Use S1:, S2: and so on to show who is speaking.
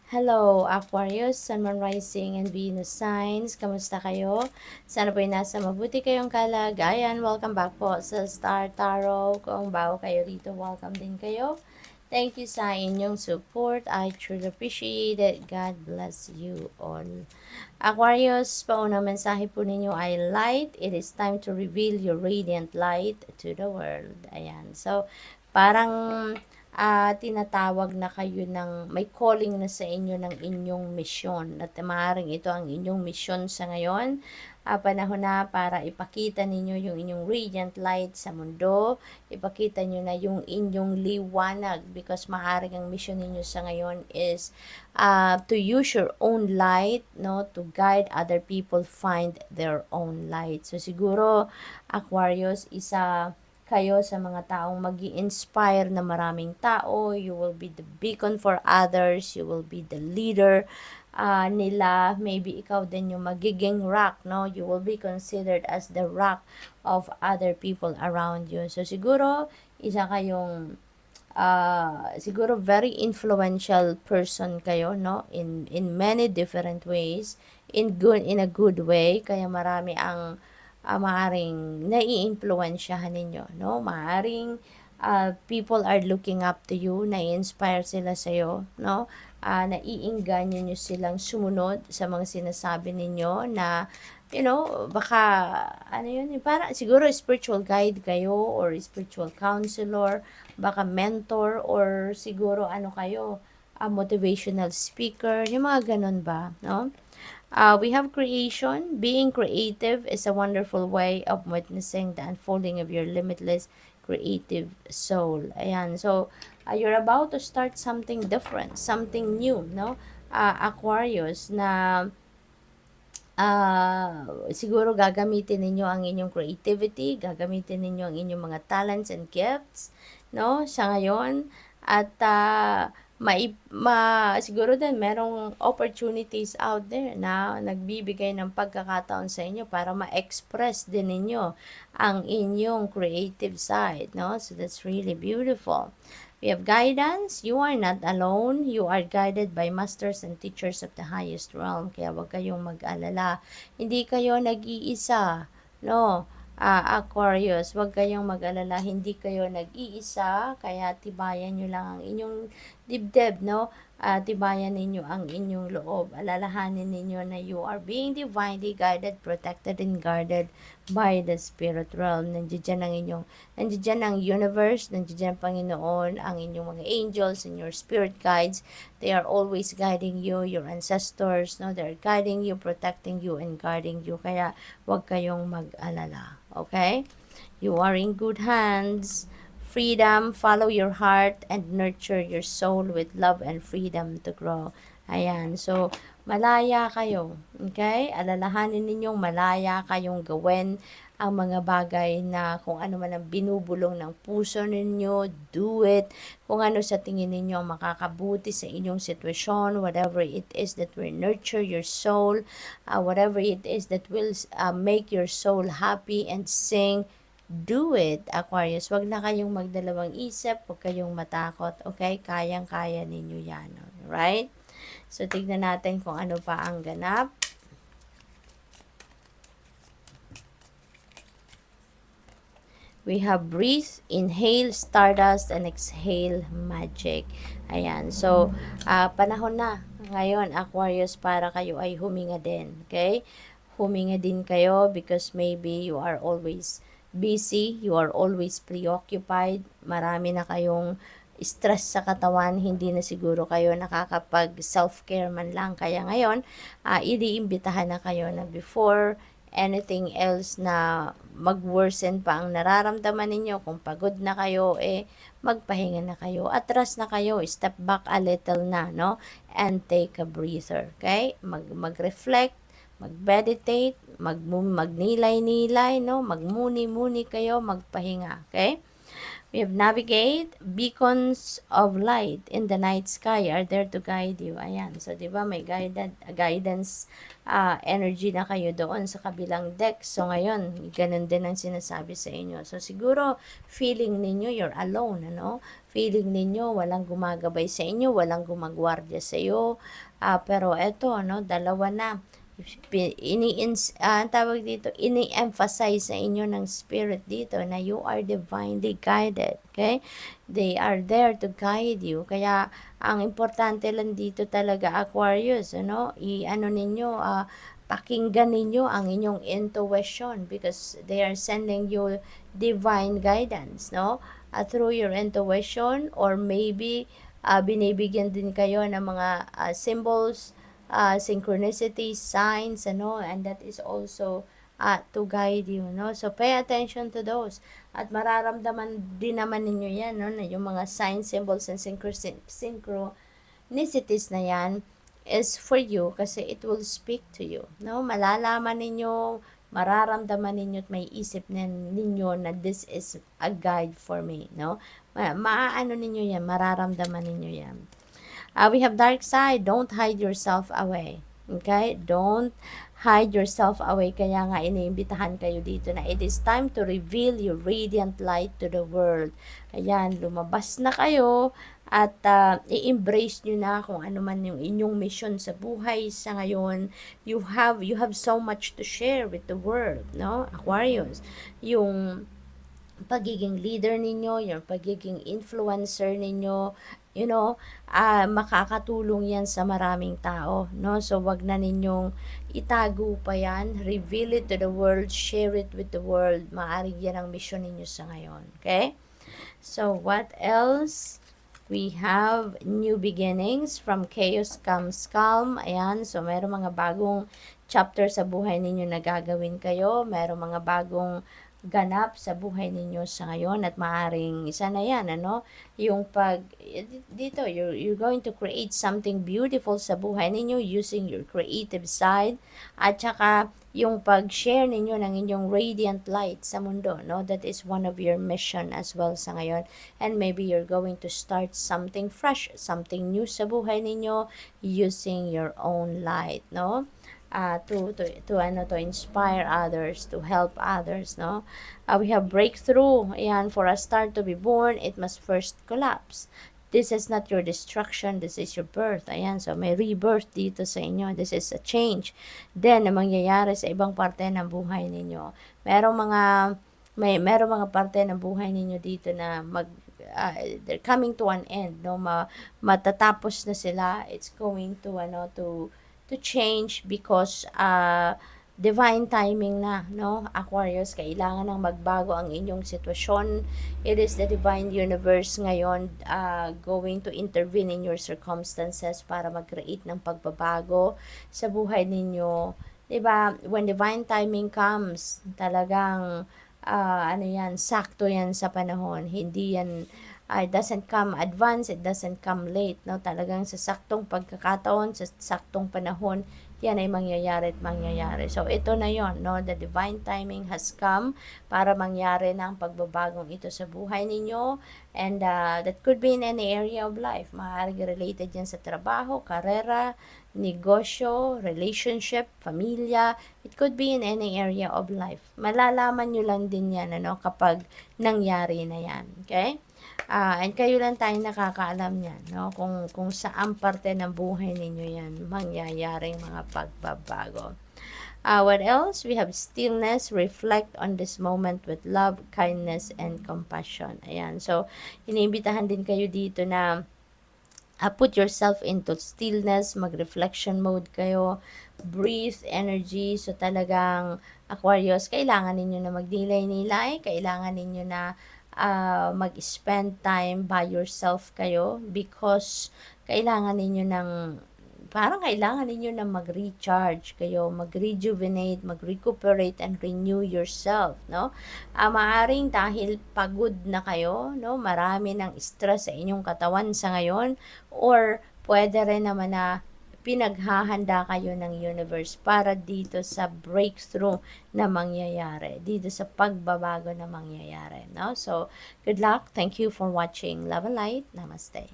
S1: Hello, Aquarius, Sun, Moon, Rising, and Venus signs. Kamusta kayo? Sana po'y nasa mabuti kayong kalagayan. Welcome back po sa Star Tarot. Kung bago kayo rito, welcome din kayo. Thank you sa inyong support. I truly appreciate it. God bless you all. Aquarius, paunang mensahe po ninyo ay light. It is time to reveal your radiant light to the world. Ayan. So, parang tinatawag na kayo ng may calling na sa inyo ng inyong misyon at maaaring ito ang inyong misyon sa ngayon. Panahon na para ipakita ninyo yung inyong radiant light sa mundo, ipakita nyo na yung inyong liwanag because maaaring ang mission ninyo sa ngayon is to use your own light, no, to guide other people find their own light. So siguro Aquarius, isa kayo sa mga taong magi-inspire na maraming tao. You will be the beacon for others. You will be the leader nila. Maybe ikaw din yung magiging rock, no? You will be considered as the rock of other people around you. So siguro, isa kayong siguro very influential person kayo, no? In many different ways, in a good way, kaya marami ang maaring nai-impluwensyahan ninyo, no? Maaring people are looking up to you, nai-inspire sila sa iyo, no? Naiinganyo nyo silang sumunod sa mga sinasabi ninyo na, you know, baka, ano yun, para siguro spiritual guide kayo or spiritual counselor, baka mentor, or siguro ano kayo, motivational speaker, yung mga ganun ba, no? We have creation. Being creative is a wonderful way of witnessing the unfolding of your limitless creative soul. Ayan. So, you're about to start something different, something new, no? Aquarius, na siguro gagamitin ninyo ang inyong creativity, gagamitin ninyo ang inyong mga talents and gifts, no? Sa ngayon, at siguro din merong opportunities out there na nagbibigay ng pagkakataon sa inyo para ma-express din ninyo ang inyong creative side, no? So that's really beautiful. We have guidance. You are not alone. You are guided by masters and teachers of the highest realm. Kaya wag kayong mag-alala. Hindi kayo nag-iisa, no? Aquarius, wag kayong mag-alala, hindi kayo nag-iisa, kaya tibayan nyo lang ang inyong dibdib, no? Tibayan ninyo ang inyong loob, alalahanin ninyo na you are being divinely guided, protected, and guarded by the spirit realm. Nandiyan ang universe, nandiyan ang Panginoon, ang inyong mga angels, and your spirit guides. They are always guiding you, your ancestors, no? They are guiding you, protecting you, and guarding you. Kaya wag kayong mag-alala. Okay? You are in good hands. Freedom, follow your heart and nurture your soul with love and freedom to grow. Ayan. So, malaya kayo. Okay? Alalahanin ninyong malaya kayong gawin ang mga bagay na kung ano man ang binubulong ng puso ninyo, do it. Kung ano sa tingin ninyo makakabuti sa inyong sitwasyon, whatever it is that will nurture your soul, whatever it is that will make your soul happy and sing, do it, Aquarius. Wag na kayong magdalawang isip, wag kayong matakot, okay? Kayang-kaya ninyo yan, right? So, tignan natin kung ano pa ang ganap. We have breathe, inhale, stardust, and exhale, magic. Ayan. So, panahon na ngayon, Aquarius, para kayo ay huminga din, okay? Huminga din kayo because maybe you are always busy, you are always preoccupied, marami na kayong stress sa katawan, hindi na siguro kayo nakakapag self-care man lang. Kaya ngayon, iniimbitahan na kayo na before anything else na mag-worsen pa ang nararamdaman ninyo, kung pagod na kayo, magpahinga na kayo, atras na kayo, step back a little na, no? And take a breather, okay? Mag-reflect, mag-meditate, magnilay-nilay, no? Magmuni-muni kayo, magpahinga, okay? We have navigate, beacons of light in the night sky are there to guide you. Ayan. So, di ba, may guidance energy na kayo doon sa kabilang deck. So, ngayon, ganun din ang sinasabi sa inyo. So, siguro, feeling ninyo you're alone, ano? Feeling ninyo walang gumagabay sa inyo, walang gumagwardya sa iyo. Pero eto, ano, dalawa na tawag dito, ini-emphasize sa inyo ng spirit dito na you are divinely guided. Okay? They are there to guide you. Kaya, ang importante lang dito talaga, Aquarius, ano, i-ano ninyo, pakinggan ninyo ang inyong intuition because they are sending you divine guidance, no? Through your intuition or maybe binibigyan din kayo ng mga symbols, synchronicity, signs, ano, and that is also to guide you, no? So, pay attention to those. At mararamdaman din naman ninyo yan, no? Na yung mga signs, symbols, and synchronicities na yan is for you kasi it will speak to you, no? Malalaman ninyo, mararamdaman ninyo at may isip ninyo na this is a guide for me, no? Maaano ninyo yan, mararamdaman ninyo yan. We have dark side. Don't hide yourself away. Okay? Don't hide yourself away. Kaya nga iniimbitahan kayo dito na it is time to reveal your radiant light to the world. Ayan, lumabas na kayo at i-embrace nyo na kung ano man yung inyong mission sa buhay sa ngayon. You have so much to share with the world, no? Aquarius. Yung pagiging leader ninyo, yung pagiging influencer ninyo, you know, makakatulong yan sa maraming tao, no? So, wag na ninyong itago pa yan, reveal it to the world, share it with the world, maaari yan ang mission ninyo sa ngayon, okay? So, what else? We have new beginnings, from chaos comes calm. Ayan, so meron mga bagong chapter sa buhay ninyo na gagawin kayo, meron mga bagong ganap sa buhay ninyo sa ngayon at maaring isa na yan, ano, yung dito, you're going to create something beautiful sa buhay ninyo using your creative side at saka yung pag-share ninyo ng inyong radiant light sa mundo, no, that is one of your mission as well sa ngayon, and maybe you're going to start something fresh, something new sa buhay ninyo using your own light, no, to inspire others, to help others, no? We have breakthrough. Ayan, for a star to be born, it must first collapse. This is not your destruction, this is your birth. Ayan, so may rebirth dito sa inyo. This is a change. Then, na mangyayari sa ibang parte ng buhay ninyo. Merong mga parte ng buhay ninyo dito na they're coming to an end, no? Matatapos na sila. It's going to change because divine timing na, no? Aquarius, kailangan nang magbago ang inyong sitwasyon. It is the divine universe ngayon going to intervene in your circumstances para mag-create ng pagbabago sa buhay ninyo. 'Di ba? When divine timing comes, talagang ano yan, sakto yan sa panahon. Hindi yan it doesn't come advance, it doesn't come late, no? Talagang sa saktong pagkakataon, sa saktong panahon, yan ay mangyayari at mangyayari. So, ito na yon, no? The divine timing has come para mangyari na ang pagbabagong ito sa buhay ninyo. And that could be in any area of life. Maaaring related yan sa trabaho, karera, negosyo, relationship, pamilya. It could be in any area of life. Malalaman nyo lang din yan, ano, kapag nangyari na yan. Okay? And kayo lang tayo nakakaalam yan, no? Kung saan parte ng buhay ninyo yan mangyayaring mga pagbabago. What else? We have stillness. Reflect on this moment with love, kindness, and compassion. Ayan. So, iniimbitahan din kayo dito na put yourself into stillness, mag-reflection mode kayo, breathe energy. So, talagang Aquarius, kailangan ninyo na magdilay-nilay, kailangan ninyo na mag-spend time by yourself kayo because kailangan ninyo mag-recharge kayo, mag-rejuvenate, mag-recuperate, and renew yourself, no? Maaring dahil pagod na kayo, no? Marami ng stress sa inyong katawan sa ngayon, or pwede rin naman na pinaghahanda kayo ng universe para dito sa breakthrough na mangyayari, dito sa pagbabago na mangyayari, no? So, good luck. Thank you for watching. Love and light. Namaste.